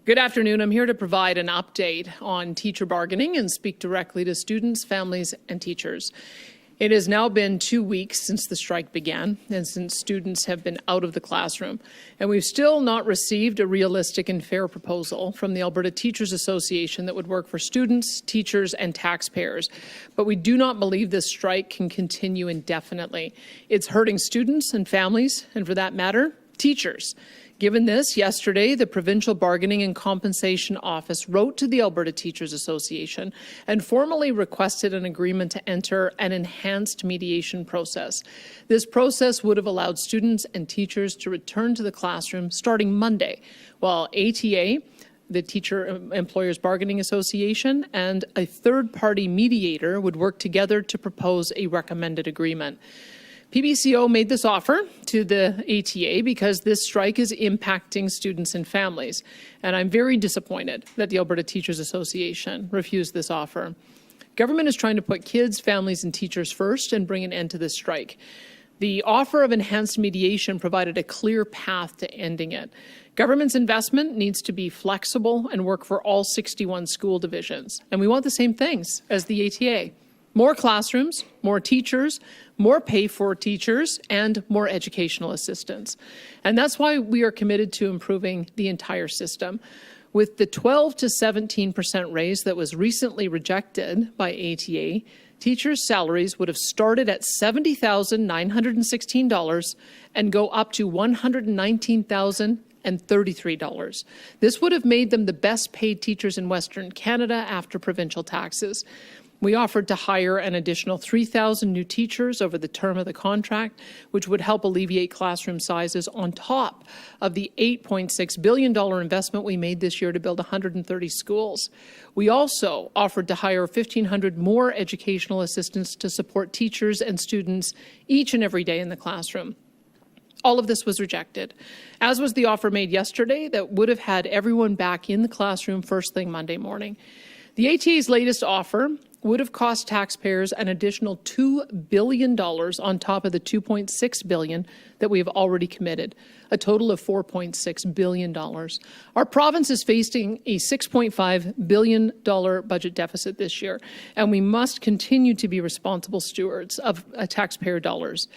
Good afternoon. I'm here to provide an update on teacher bargaining and speak directly to students, families, and teachers. It has now been 2 weeks since the strike began and since students have been out of the classroom, and we've still not received a realistic and fair proposal from the Alberta Teachers Association that would work for students, teachers, and taxpayers. But we do not believe this strike can continue indefinitely. It's hurting students and families, and for that matter, teachers. Given this, yesterday, the Provincial Bargaining and Compensation Office wrote to the Alberta Teachers Association and formally requested an agreement to enter an enhanced mediation process. This process would have allowed students and teachers to return to the classroom starting Monday, while ATA, the Teacher Employers Bargaining Association, and a third-party mediator would work together to propose a recommended agreement. PBCO made this offer to the ATA because this strike is impacting students and families, and I'm very disappointed that the Alberta Teachers Association refused this offer. Government is trying to put kids, families, and teachers first and bring an end to this strike. The offer of enhanced mediation provided a clear path to ending it. Government's investment needs to be flexible and work for all 61 school divisions, and we want the same things as the ATA. More classrooms, more teachers, more pay for teachers, and more educational assistants. And that's why we are committed to improving the entire system. With the 12 to 17% raise that was recently rejected by ATA, teachers' salaries would have started at $70,916 and go up to $119,033. This would have made them the best paid teachers in Western Canada after provincial taxes. We offered to hire an additional 3,000 new teachers over the term of the contract, which would help alleviate classroom sizes on top of the $8.6 billion investment we made this year to build 130 schools. We also offered to hire 1,500 more educational assistants to support teachers and students each and every day in the classroom. All of this was rejected, as was the offer made yesterday that would have had everyone back in the classroom first thing Monday morning. The ATA's latest offer would have cost taxpayers an additional $2 billion on top of the $2.6 billion that we have already committed, a total of $4.6 billion. Our province is facing a $6.5 billion budget deficit this year, and we must continue to be responsible stewards of taxpayer dollars.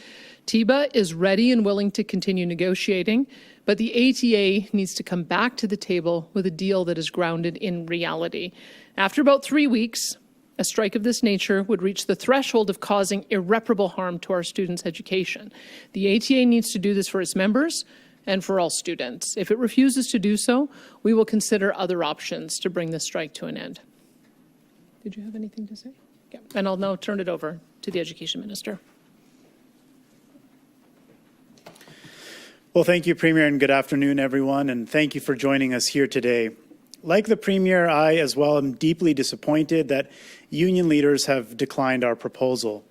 TEBA is ready and willing to continue negotiating, but the ATA needs to come back to the table with a deal that is grounded in reality. After about 3 weeks, a strike of this nature would reach the threshold of causing irreparable harm to our students' education. The ATA needs to do this for its members and for all students. If it refuses to do so, we will consider other options to bring this strike to an end. Did you have anything to say? Yeah. And I'll now turn it over to the Education Minister. Well, thank you, Premier, and good afternoon, everyone, and thank you for joining us here today. Like the Premier, I as well am deeply disappointed that union leaders have declined our proposal.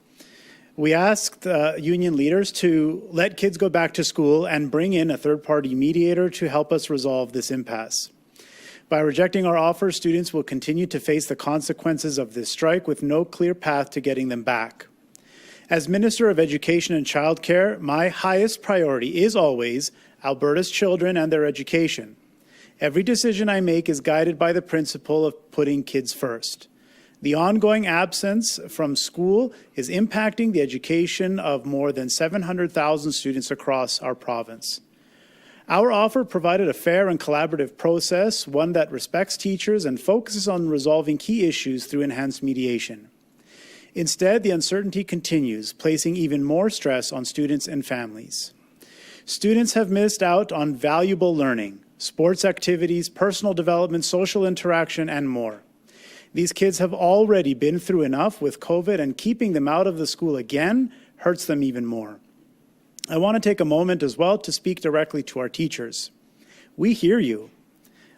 We asked union leaders to let kids go back to school and bring in a third-party mediator to help us resolve this impasse. By rejecting our offer, students will continue to face the consequences of this strike with no clear path to getting them back. As Minister of Education and Childcare, my highest priority is always Alberta's children and their education. Every decision I make is guided by the principle of putting kids first. The ongoing absence from school is impacting the education of more than 700,000 students across our province. Our offer provided a fair and collaborative process, one that respects teachers and focuses on resolving key issues through enhanced mediation. Instead, the uncertainty continues, placing even more stress on students and families. Students have missed out on valuable learning, sports activities, personal development, social interaction, and more. These kids have already been through enough with COVID, and keeping them out of the school again hurts them even more. I want to take a moment as well to speak directly to our teachers. We hear you.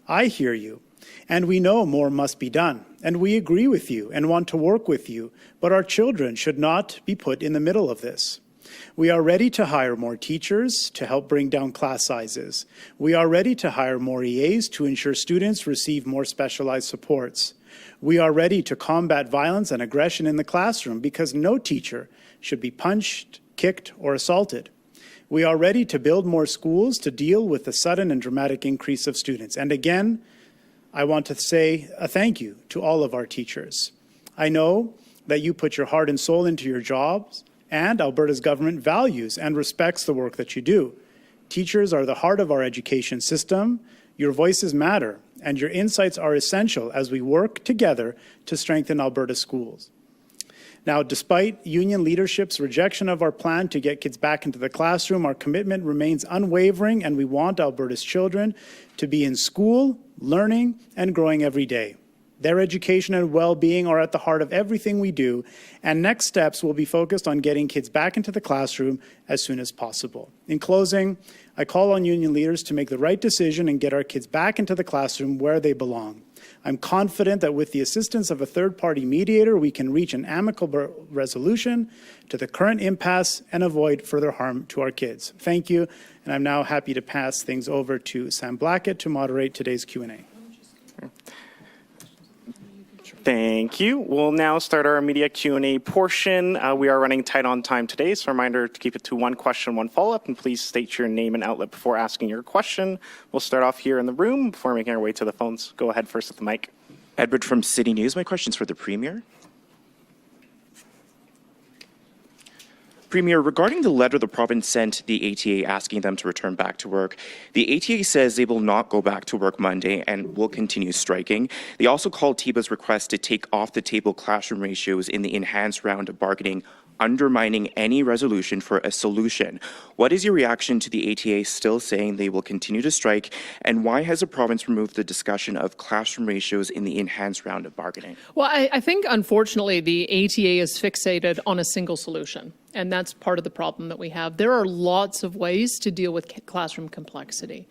I hear you. And we know more must be done. And we agree with you and want to work with you. But our children should not be put in the middle of this. We are ready to hire more teachers to help bring down class sizes. We are ready to hire more EAs to ensure students receive more specialized supports. We are ready to combat violence and aggression in the classroom because no teacher should be punched, kicked, or assaulted. We are ready to build more schools to deal with the sudden and dramatic increase of students. And again, I want to say a thank you to all of our teachers. I know that you put your heart and soul into your jobs, and Alberta's government values and respects the work that you do. Teachers are the heart of our education system. Your voices matter, and your insights are essential as we work together to strengthen Alberta schools. Now, despite union leadership's rejection of our plan to get kids back into the classroom, our commitment remains unwavering, and we want Alberta's children to be in school, learning, and growing every day. Their education and well-being are at the heart of everything we do, and next steps will be focused on getting kids back into the classroom as soon as possible. In closing, I call on union leaders to make the right decision and get our kids back into the classroom where they belong. I'm confident that with the assistance of a third-party mediator, we can reach an amicable resolution to the current impasse and avoid further harm to our kids. Thank you, and I'm now happy to pass things over to Sam Blackett to moderate today's Q&A. Thank you. We'll now start our media Q&A portion. We are running tight on time today, so a reminder to keep it to one question, one follow-up, and please state your name and outlet before asking your question. We'll start off here in the room before making our way to the phones. Go ahead first with the mic. Edward from City News. My question's for the Premier. Premier, regarding the letter the province sent the ATA asking them to return back to work, the ATA says they will not go back to work Monday and will continue striking. They also called TIBA's request to take off the table classroom ratios in the enhanced round of bargaining, undermining any resolution for a solution. What is your reaction to the ATA still saying they will continue to strike, and why has the province removed the discussion of classroom ratios in the enhanced round of bargaining? Well, I think, unfortunately, the ATA is fixated on a single solution, and that's part of the problem that we have. There are lots of ways to deal with classroom complexity,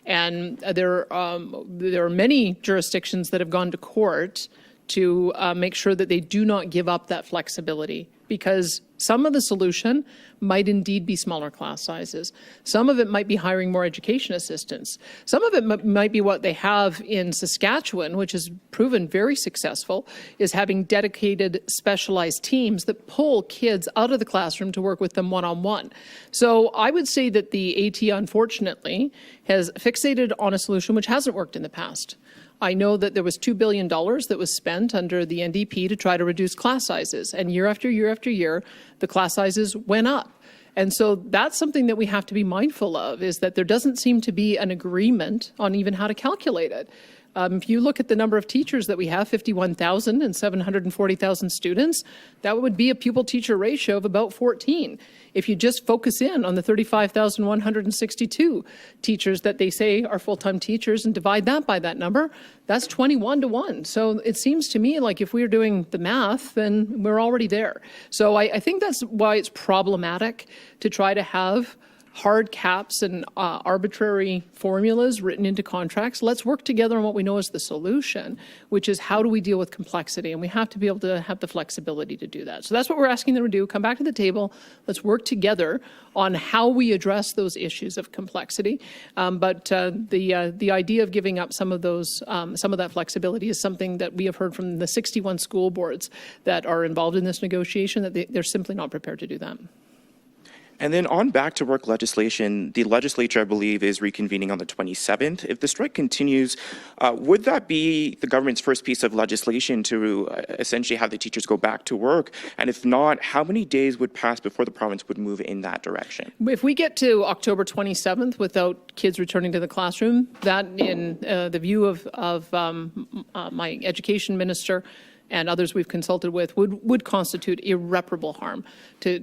and there are many jurisdictions that have gone to court to make sure that they do not give up that flexibility, because some of the solution might indeed be smaller class sizes. Some of it might be hiring more education assistants. Some of it might be what they have in Saskatchewan, which has proven very successful, is having dedicated specialized teams that pull kids out of the classroom to work with them one-on-one. So I would say that the AT, unfortunately, has fixated on a solution which hasn't worked in the past. I know that there was $2 billion that was spent under the NDP to try to reduce class sizes, and year after year after year, the class sizes went up. And so that's something that we have to be mindful of, is that there doesn't seem to be an agreement on even how to calculate it. If you look at the number of teachers that we have, 51,000 and 740,000 students, that would be a pupil-teacher ratio of about 14. If you just focus in on the 35,162 teachers that they say are full-time teachers and divide that by that number, that's 21 to 1. So it seems to me like if we're doing the math, then we're already there. So I think that's why it's problematic to try to have hard caps and arbitrary formulas written into contracts. Let's work together on what we know is the solution, which is how do we deal with complexity? And we have to be able to have the flexibility to do that. So that's what we're asking them to do. Come back to the table. Let's work together on how we address those issues of complexity. But the idea of giving up some of that flexibility is something that we have heard from the 61 school boards that are involved in this negotiation, that they're simply not prepared to do that. And then on back to work legislation, the legislature, I believe, is reconvening on the 27th. If the strike continues, would that be the government's first piece of legislation to essentially have the teachers go back to work? And if not, how many days would pass before the province would move in that direction? If we get to October 27th without kids returning to the classroom, that in the view of my education minister and others we've consulted with, would constitute irreparable harm to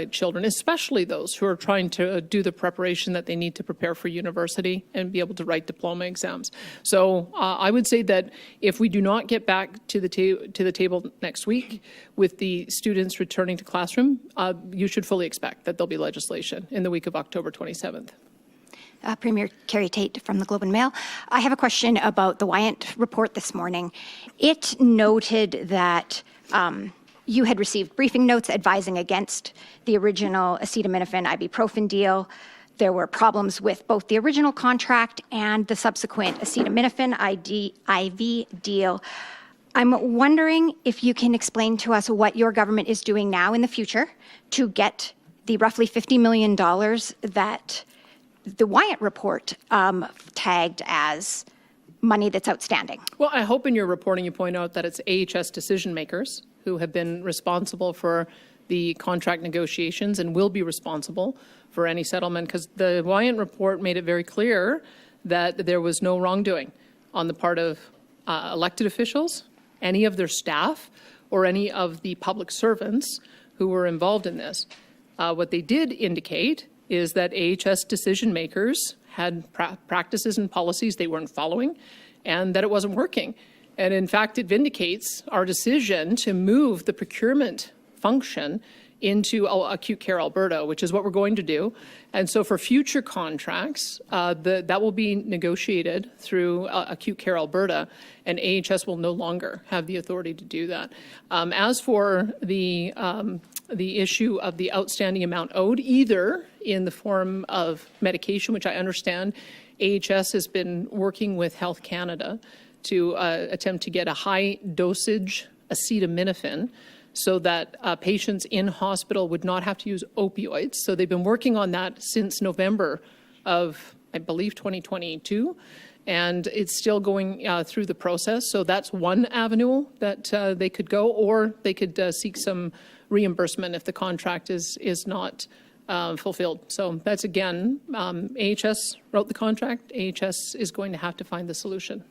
children, especially those who are trying to do the preparation that they need to prepare for university and be able to write diploma exams. So I would say that if we do not get back to the table next week with the students returning to classroom, you should fully expect that there'll be legislation in the week of October 27th. Premier Carrie Tate from the Globe and Mail. I have a question about the Wyant report this morning. It noted that you had received briefing notes advising against the original acetaminophen ibuprofen deal. There were problems with both the original contract and the subsequent acetaminophen IV deal. I'm wondering if you can explain to us what your government is doing now in the future to get the roughly $50 million that the Wyant report tagged as money that's outstanding? Well, I hope in your reporting you point out that it's AHS decision makers who have been responsible for the contract negotiations and will be responsible for any settlement, because the Wyant report made it very clear that there was no wrongdoing on the part of elected officials, any of their staff, or any of the public servants who were involved in this. What they did indicate is that AHS decision makers had practices and policies they weren't following, and that it wasn't working. And in fact, it vindicates our decision to move the procurement function into Acute Care Alberta, which is what we're going to do. And so for future contracts, that will be negotiated through Acute Care Alberta, and AHS will no longer have the authority to do that. As for the issue of the outstanding amount owed, either in the form of medication, which I understand AHS has been working with Health Canada to attempt to get a high dosage acetaminophen, so that patients in hospital would not have to use opioids. So they've been working on that since November of, I believe, 2022, and it's still going through the process. So that's one avenue that they could go, or they could seek some reimbursement if the contract is not fulfilled. So that's, again, AHS wrote the contract. AHS is going to have to find the solution.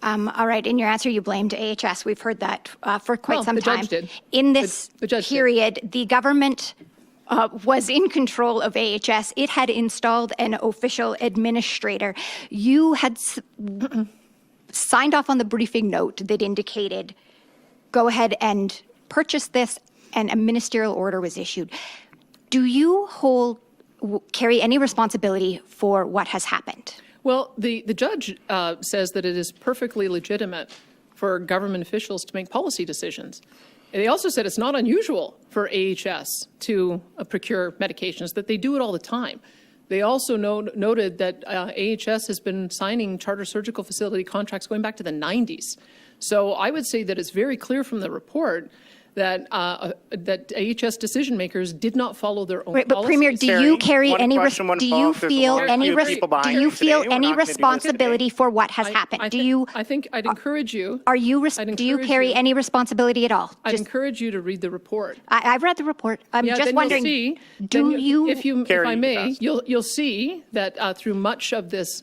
All right. In your answer, you blamed AHS. We've heard that for quite some the time. judge did. In this The judge did. period, the government was in control of AHS. It had installed an official administrator. You had signed off on the briefing note that indicated, go ahead and purchase this, and a ministerial order was issued. Do you carry any responsibility for what has happened? Well, the judge says that it is perfectly legitimate for government officials to make policy decisions. And they also said it's not unusual for AHS to procure medications, that they do it all the time. They also noted that AHS has been signing charter surgical facility contracts going back to the 90s. So I would say that it's very clear from the report that that AHS decision makers did not follow their own Right, but policies. Premier, do you carry One any question, one do you follow-up. There's a feel lot of any people behind do you you feel today. We're any not gonna do this responsibility today. for what has happened? I think I'd encourage you. Do you encourage carry you- any responsibility at all? I'd encourage you to read the report. I've read the report. I'm Yeah, just then wondering. You'll see, do then you? if Carrie, I you may, asked. you'll see that through much of this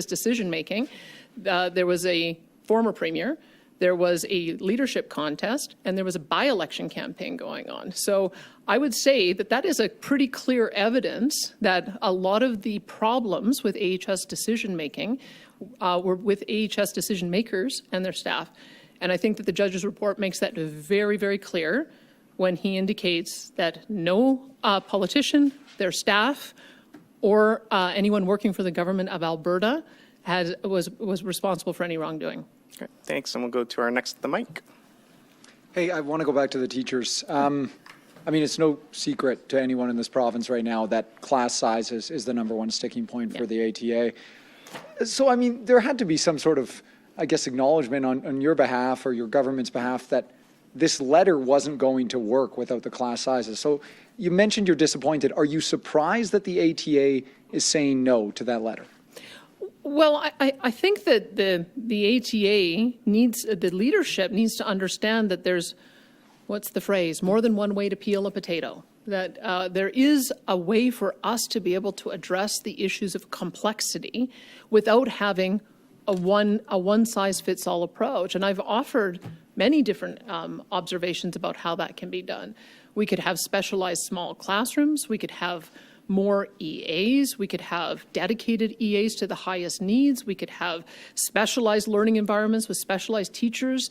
decision making, there was a former premier, there was a leadership contest, and there was a by-election campaign going on. So I would say that that is a pretty clear evidence that a lot of the problems with AHS decision making were with AHS decision makers and their staff. And I think that the judge's report makes that very, very clear when he indicates that no politician, their staff, or anyone working for the government of Alberta was responsible for any wrongdoing. Okay, thanks, and we'll go to our next at the mic. Hey, I want to go back to the teachers. I mean, it's no secret to anyone in this province right now that class size is the #1 sticking point for the ATA. So, I mean, there had to be some sort of, I guess, acknowledgement on your behalf or your government's behalf that this letter wasn't going to work without the class sizes. So you mentioned you're disappointed. Are you surprised that the ATA is saying no to that letter? Well, I think that the ATA the leadership needs to understand that there's, what's the phrase, more than one way to peel a potato. That there is a way for us to be able to address the issues of complexity without having a one-size-fits-all approach. And I've offered many different observations about how that can be done. We could have specialized small classrooms. We could have more EAs. We could have dedicated EAs to the highest needs. We could have specialized learning environments with specialized teachers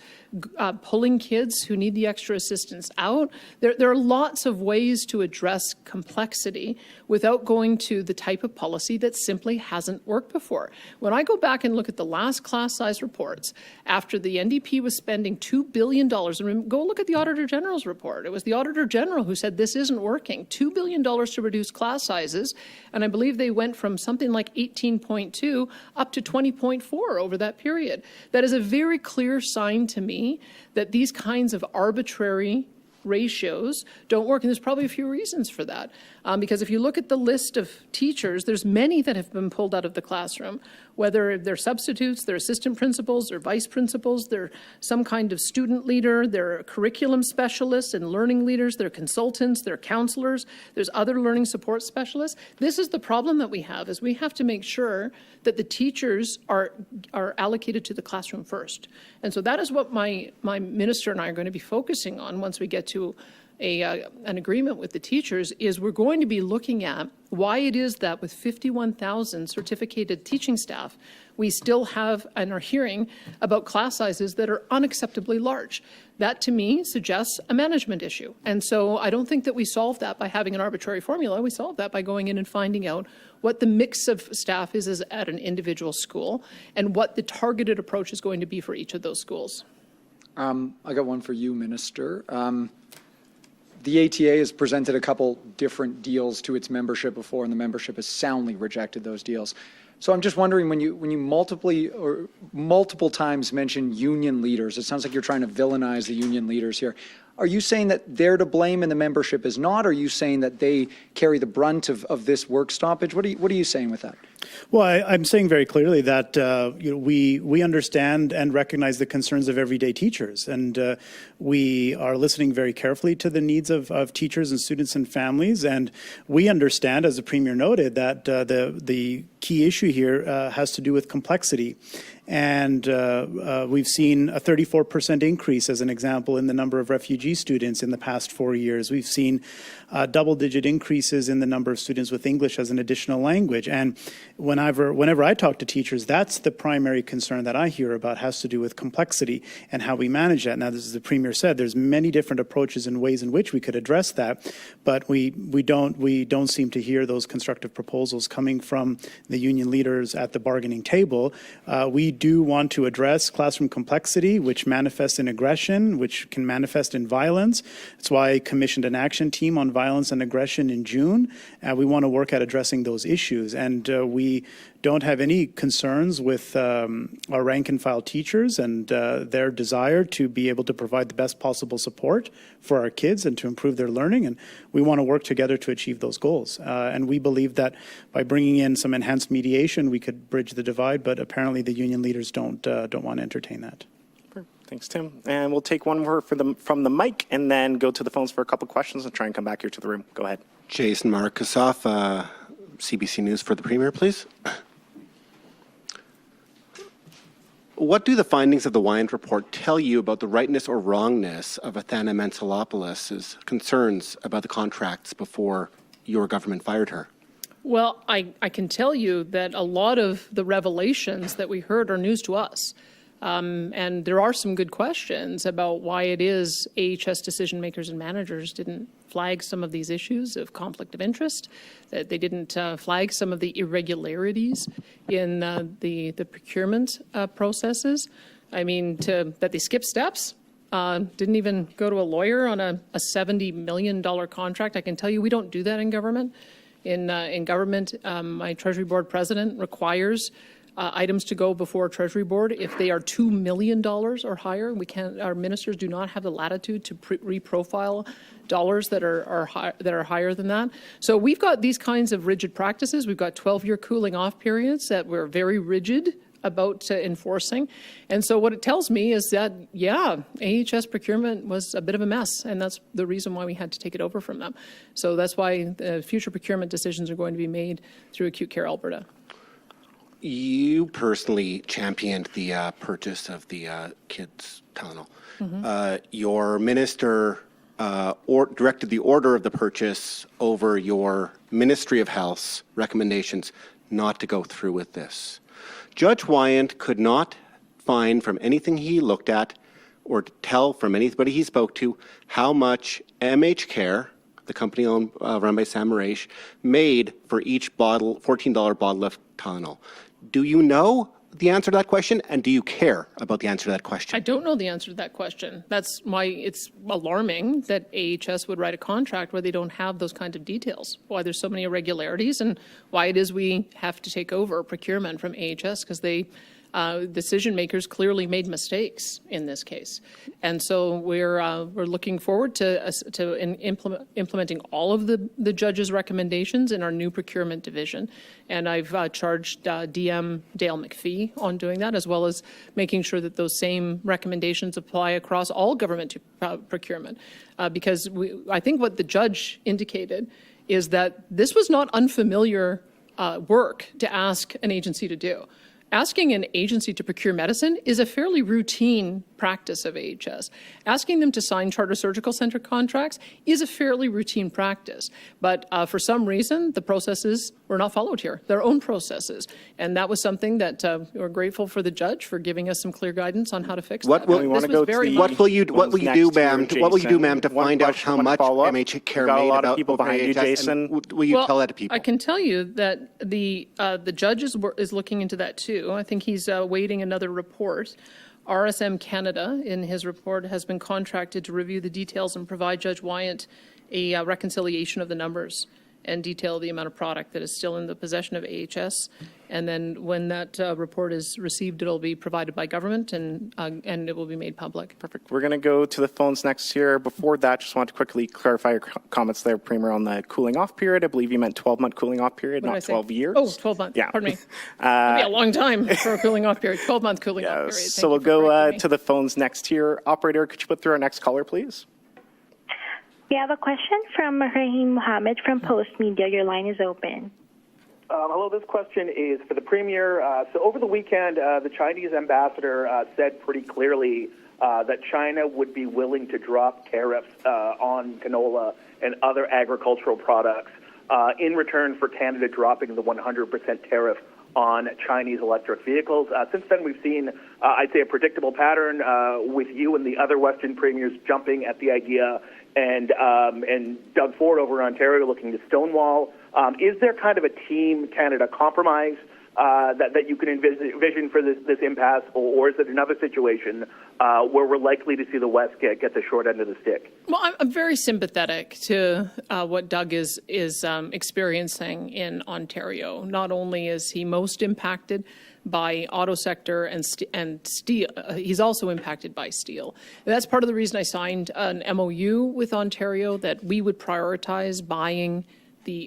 pulling kids who need the extra assistance out. There are lots of ways to address complexity without going to the type of policy that simply hasn't worked before. When I go back and look at the last class size reports, after the NDP was spending $2 billion, and go look at the Auditor General's report. It was the Auditor General who said this isn't working. $2 billion to reduce class sizes, and I believe they went from something like 18.2 up to 20.4 over that period. That is a very clear sign to me that these kinds of arbitrary ratios don't work. And there's probably a few reasons for that. Because if you look at the list of teachers, there's many that have been pulled out of the classroom, whether they're substitutes, they're assistant principals, they're vice principals, they're some kind of student leader, they're curriculum specialists and learning leaders, they're consultants, they're counselors, there's other learning support specialists. This is the problem that we have, is we have to make sure that the teachers are allocated to the classroom first. And so that is what my minister and I are going to be focusing on once we get to an agreement with the teachers, is we're going to be looking at why it is that with 51,000 certificated teaching staff, we still have and are hearing about class sizes that are unacceptably large. That, to me, suggests a management issue. And so I don't think that we solve that by having an arbitrary formula. We solve that by going in and finding out what the mix of staff is at an individual school and what the targeted approach is going to be for each of those schools. I got one for you, Minister. The ATA has presented a couple different deals to its membership before, and the membership has soundly rejected those deals. So I'm just wondering, when you multiple times mention union leaders, it sounds like you're trying to villainize the union leaders here. Are you saying that they're to blame and the membership is not? Or are you saying that they carry the brunt of this work stoppage? What are you saying with that? Well, I'm saying very clearly that we understand and recognize the concerns of everyday teachers, and we are listening very carefully to the needs of teachers and students and families. And we understand, as the Premier noted, that the key issue here has to do with complexity. And we've seen a 34% increase, as an example, in the number of refugee students in the past 4 years. We've seen double-digit increases in the number of students with English as an additional language. And whenever I talk to teachers, that's the primary concern that I hear about, has to do with complexity and how we manage that. Now, as the Premier said, there's many different approaches and ways in which we could address that, but we don't seem to hear those constructive proposals coming from the union leaders at the bargaining table. We do want to address classroom complexity, which manifests in aggression, which can manifest in violence. That's why I commissioned an action team on violence and aggression in June. We want to work at addressing those issues. And we don't have any concerns with our rank and file teachers and their desire to be able to provide the best possible support for our kids and to improve their learning. And we want to work together to achieve those goals. And we believe that by bringing in some enhanced mediation, we could bridge the divide, but apparently the union leaders don't want to entertain that. Thanks, Tim. And we'll take one more from the mic and then go to the phones for a couple questions and try and come back here to the room. Go ahead. Jason Markusoff, CBC News for the Premier, please. What do the findings of the Wyant report tell you about the rightness or wrongness of Athana Mentzelopoulos' concerns about the contracts before your government fired her? Well, I can tell you that a lot of the revelations that we heard are news to us. And there are some good questions about why it is AHS decision makers and managers didn't flag some of these issues of conflict of interest, that they didn't flag some of the irregularities in the procurement processes. I mean, that they skipped steps, didn't even go to a lawyer on a $70 million contract. I can tell you we don't do that in government. In government, my Treasury Board president requires items to go before Treasury Board if they are $2 million or higher. We can't. Our ministers do not have the latitude to reprofile dollars that are higher than that. So we've got these kinds of rigid practices. We've got 12-year cooling off periods that we're very rigid about enforcing. And so what it tells me is that, yeah, AHS procurement was a bit of a mess, and that's the reason why we had to take it over from them. So that's why the future procurement decisions are going to be made through Acute Care Alberta. You personally championed the purchase of the kids' Tylenol. Mm-hmm. Your minister directed the order of the purchase over your Ministry of Health's recommendations not to go through with this. Judge Wyant could not find from anything he looked at or tell from anybody he spoke to how much MH Care, the company run by Sam Maraish, made for each bottle, $14 bottle of Tylenol. Do you know the answer to that question, and do you care about the answer to that question? I don't know the answer to that question. That's why it's alarming that AHS would write a contract where they don't have those kind of details, why there's so many irregularities, and why it is we have to take over procurement from AHS, because they decision makers clearly made mistakes in this case. And so we're looking forward to implementing all of the judge's recommendations in our new procurement division. And I've charged DM Dale McPhee on doing that, as well as making sure that those same recommendations apply across all government procurement. Because I think what the judge indicated is that this was not unfamiliar work to ask an agency to do. Asking an agency to procure medicine is a fairly routine practice of AHS. Asking them to sign charter surgical center contracts is a fairly routine practice. But for some reason, the processes were not followed here, their own processes. And that was something that we're grateful for the judge for giving us some clear guidance on how to fix that. What will you do, ma'am, to find out how much MH Care made about AHS? And will you tell that to people? I can tell you that the judge is looking into that too. I think he's awaiting another report. RSM Canada, in his report, has been contracted to review the details and provide Judge Wyant a reconciliation of the numbers and detail the amount of product that is still in the possession of AHS. And then when that report is received, it'll be provided by government and it will be made public. Perfect. We're going to go to the phones next here. Before that, just want to quickly clarify your comments there, Premier, on the cooling off period. I believe you meant 12-month cooling off period, not 12 years. Oh, 12 months. Yeah. Pardon me. That'd be a long time for a cooling off period. 12-month cooling off period. So we'll go to the phones next here. Operator, could you put through our next caller, please? We have a question from Rahim Mohammed from Post Media. Your line is open. Hello, this question is for the Premier. So over the weekend, the Chinese ambassador said pretty clearly that China would be willing to drop tariffs on canola and other agricultural products in return for Canada dropping the 100% tariff on Chinese electric vehicles. Since then, we've seen, I'd say, a predictable pattern with you and the other Western premiers jumping at the idea and Doug Ford over in Ontario looking to stonewall. Is there kind of a Team Canada compromise that you can envision for this impasse, or is it another situation where we're likely to see the West get the short end of the stick? Well, I'm very sympathetic to what Doug is experiencing in Ontario. Not only is he most impacted by auto sector and steel, he's also impacted by steel. And that's part of the reason I signed an MOU with Ontario that we would prioritize buying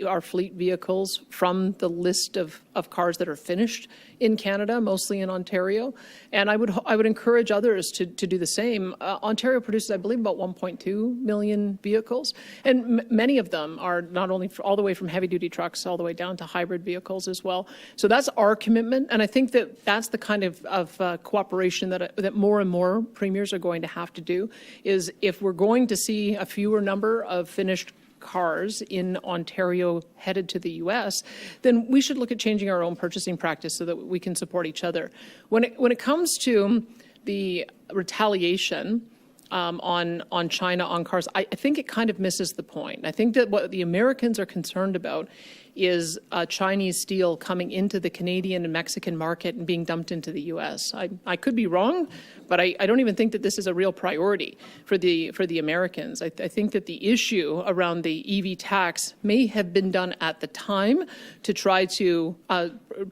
our fleet vehicles from the list of cars that are finished in Canada, mostly in Ontario. And I would encourage others to do the same. Ontario produces, I believe, about 1.2 million vehicles. And many of them are not only all the way from heavy-duty trucks all the way down to hybrid vehicles as well. So that's our commitment. And I think that that's the kind of cooperation that more and more premiers are going to have to do, is if we're going to see a fewer number of finished cars in Ontario headed to the U.S., then we should look at changing our own purchasing practice so that we can support each other. When it comes to the retaliation on China on cars, I think it kind of misses the point. I think that what the Americans are concerned about is Chinese steel coming into the Canadian and Mexican market and being dumped into the U.S. I could be wrong, but I don't even think that this is a real priority for the Americans. I think that the issue around the EV tax may have been done at the time to try to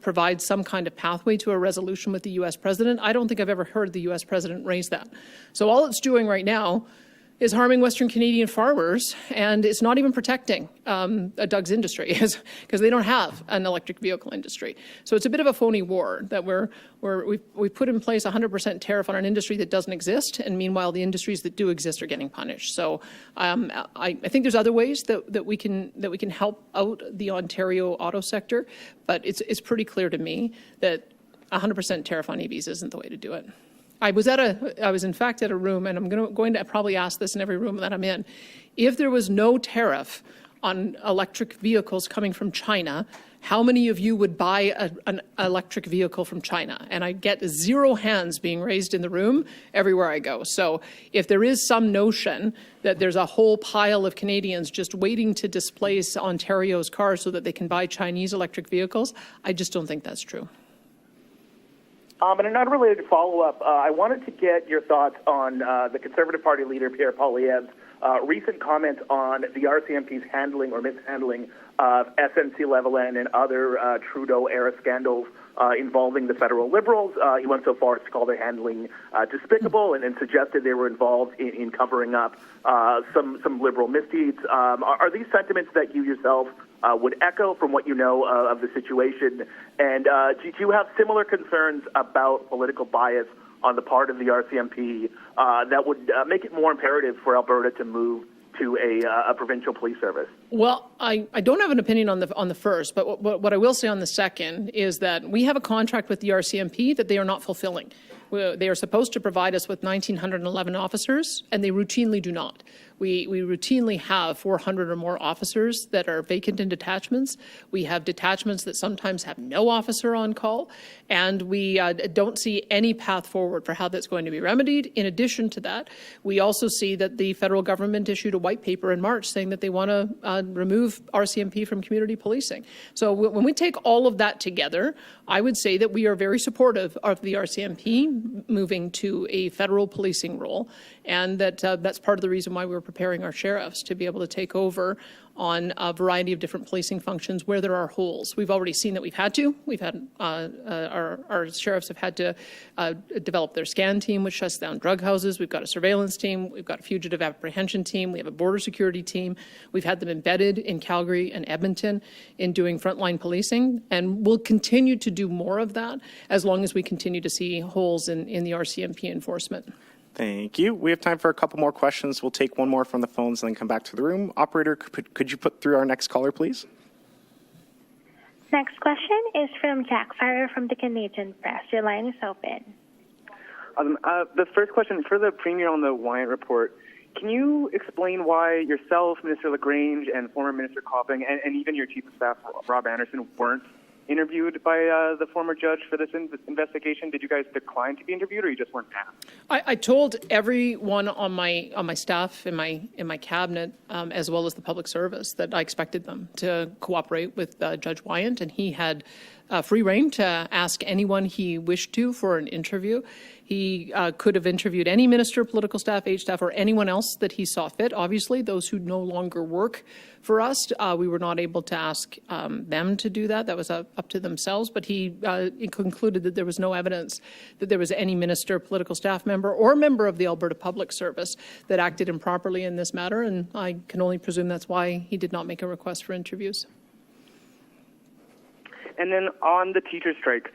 provide some kind of pathway to a resolution with the U.S. president. I don't think I've ever heard the U.S. president raise that. So all it's doing right now is harming Western Canadian farmers, and it's not even protecting Doug's industry because they don't have an electric vehicle industry. So it's a bit of a phony war that we've put in place 100% tariff on an industry that doesn't exist, and meanwhile the industries that do exist are getting punished. So I think there's other ways that we can help out the Ontario auto sector, but it's pretty clear to me that 100% tariff on EVs isn't the way to do it. I was in fact at a room, and I'm going to probably ask this in every room that I'm in. If there was no tariff on electric vehicles coming from China, how many of you would buy an electric vehicle from China? And I get 0 hands being raised in the room everywhere I go. So if there is some notion that there's a whole pile of Canadians just waiting to displace Ontario's cars so that they can buy Chinese electric vehicles, I just don't think that's true. And an unrelated follow-up, I wanted to get your thoughts on the Conservative Party leader, Pierre Poilievre's recent comments on the RCMP's handling or mishandling of SNC-Lavalin and other Trudeau-era scandals involving the federal Liberals. He went so far as to call their handling despicable and suggested they were involved in covering up some Liberal misdeeds. Are these sentiments that you yourself would echo from what you know of the situation? And do you have similar concerns about political bias on the part of the RCMP that would make it more imperative for Alberta to move to a provincial police service? Well, I don't have an opinion on the first, but what I will say on the second is that we have a contract with the RCMP that they are not fulfilling. They are supposed to provide us with 1,911 officers, and they routinely do not. We routinely have 400 or more officers that are vacant in detachments. We have detachments that sometimes have no officer on call, and we don't see any path forward for how that's going to be remedied. In addition to that, we also see that the federal government issued a white paper in March saying that they want to remove RCMP from community policing. So when we take all of that together, I would say that we are very supportive of the RCMP moving to a federal policing role, and that that's part of the reason why we're preparing our sheriffs to be able to take over on a variety of different policing functions where there are holes. We've already seen that we've had to. We've had our sheriffs have had to develop their scan team, which shuts down drug houses. We've got a surveillance team. We've got a fugitive apprehension team. We have a border security team. We've had them embedded in Calgary and Edmonton in doing frontline policing, and we'll continue to do more of that as long as we continue to see holes in the RCMP enforcement. Thank you. We have time for a couple more questions. We'll take one more from the phones and then come back to the room. Operator, could you put through our next caller, please? Next question is from Jack Farrer from the Canadian Press. Your line is open. The first question for the Premier on the Wyant report. Can you explain why yourself, Minister LaGrange, and former Minister Copping, and even your Chief of Staff, Rob Anderson, weren't interviewed by the former judge for this investigation? Did you guys decline to be interviewed, or you just weren't asked? I told everyone on my staff in my cabinet, as well as the public service, that I expected them to cooperate with Judge Wyant, and he had free rein to ask anyone he wished to for an interview. He could have interviewed any minister, political staff, aide staff, or anyone else that he saw fit. Obviously, those who no longer work for us, we were not able to ask them to do that. That was up to themselves. But he concluded that there was no evidence that there was any minister, political staff member, or member of the Alberta Public Service that acted improperly in this matter. And I can only presume that's why he did not make a request for interviews. And then on the teacher strike,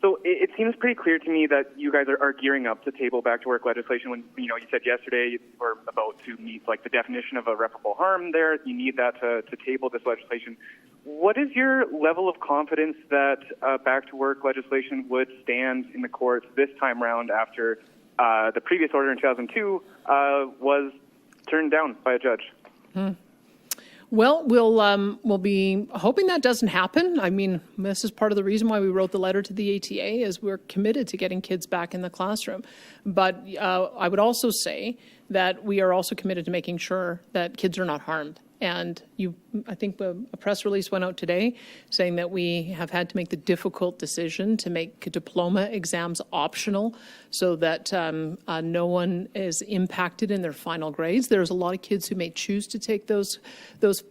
so it seems pretty clear to me that you guys are gearing up to table back-to-work legislation when, you said yesterday you were about to meet, the definition of irreparable harm there. You need that to table this legislation. What is your level of confidence that back-to-work legislation would stand in the courts this time round after the previous order in 2002 was turned down by a judge? Well, we'll be hoping that doesn't happen. I mean, this is part of the reason why we wrote the letter to the ATA, is we're committed to getting kids back in the classroom. But I would also say that we are also committed to making sure that kids are not harmed. And I think a press release went out today saying that we have had to make the difficult decision to make diploma exams optional so that no one is impacted in their final grades. There's a lot of kids who may choose to take those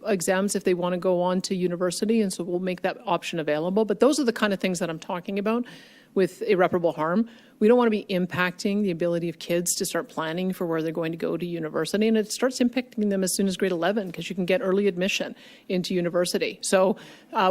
exams if they want to go on to university, and so we'll make that option available. But those are the kind of things that I'm talking about with irreparable harm. We don't want to be impacting the ability of kids to start planning for where they're going to go to university, and it starts impacting them as soon as grade 11 because you can get early admission into university. So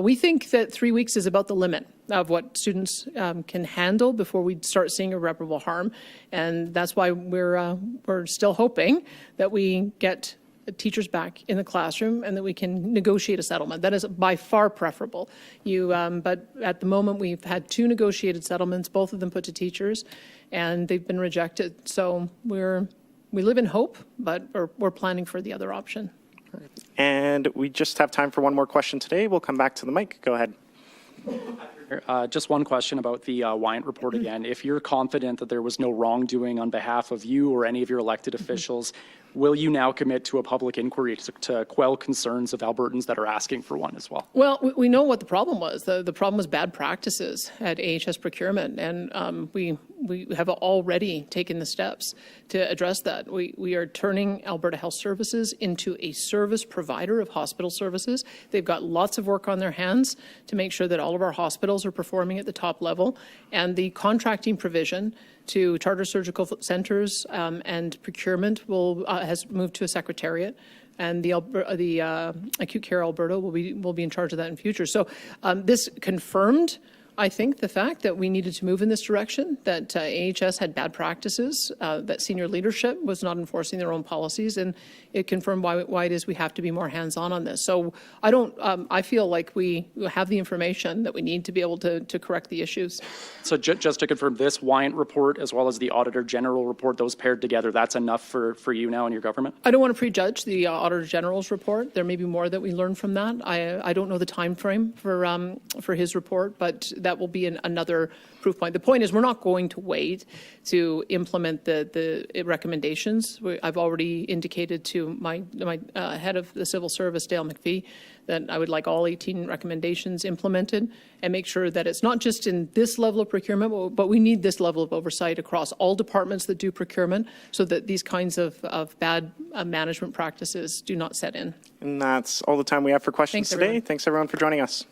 we think that 3 weeks is about the limit of what students can handle before we start seeing irreparable harm, and that's why we're still hoping that we get teachers back in the classroom and that we can negotiate a settlement. That is by far preferable. But at the moment, we've had 2 negotiated settlements, both of them put to teachers, and they've been rejected. So we live in hope, but we're planning for the other option. And we just have time for one more question today. We'll come back to the mic. Go ahead. Just one question about the Wyant report again. If you're confident that there was no wrongdoing on behalf of you or any of your elected officials, will you now commit to a public inquiry to quell concerns of Albertans that are asking for one as well? Well, we know what the problem was. The problem was bad practices at AHS procurement, and we have already taken the steps to address that. We are turning Alberta Health Services into a service provider of hospital services. They've got lots of work on their hands to make sure that all of our hospitals are performing at the top level, and the contracting provision to charter surgical centres and procurement has moved to a secretariat, and the Acute Care Alberta will be in charge of that in future. So this confirmed, I think, the fact that we needed to move in this direction, that AHS had bad practices, that senior leadership was not enforcing their own policies, and it confirmed why it is we have to be more hands-on on this. So I feel like we have the information that we need to be able to correct the issues. So just to confirm, this Wyant report as well as the Auditor General report, those paired together, that's enough for you now in your government? I don't want to prejudge the Auditor General's report. There may be more that we learn from that. I don't know the time frame for his report, but that will be another proof point. The point is we're not going to wait to implement the recommendations. I've already indicated to my head of the civil service, Dale McPhee, that I would like all 18 recommendations implemented and make sure that it's not just in this level of procurement, but we need this level of oversight across all departments that do procurement so that these kinds of bad management practices do not set in. And that's all the time we have for questions Thanks, today. everyone. Thanks, everyone, for joining us.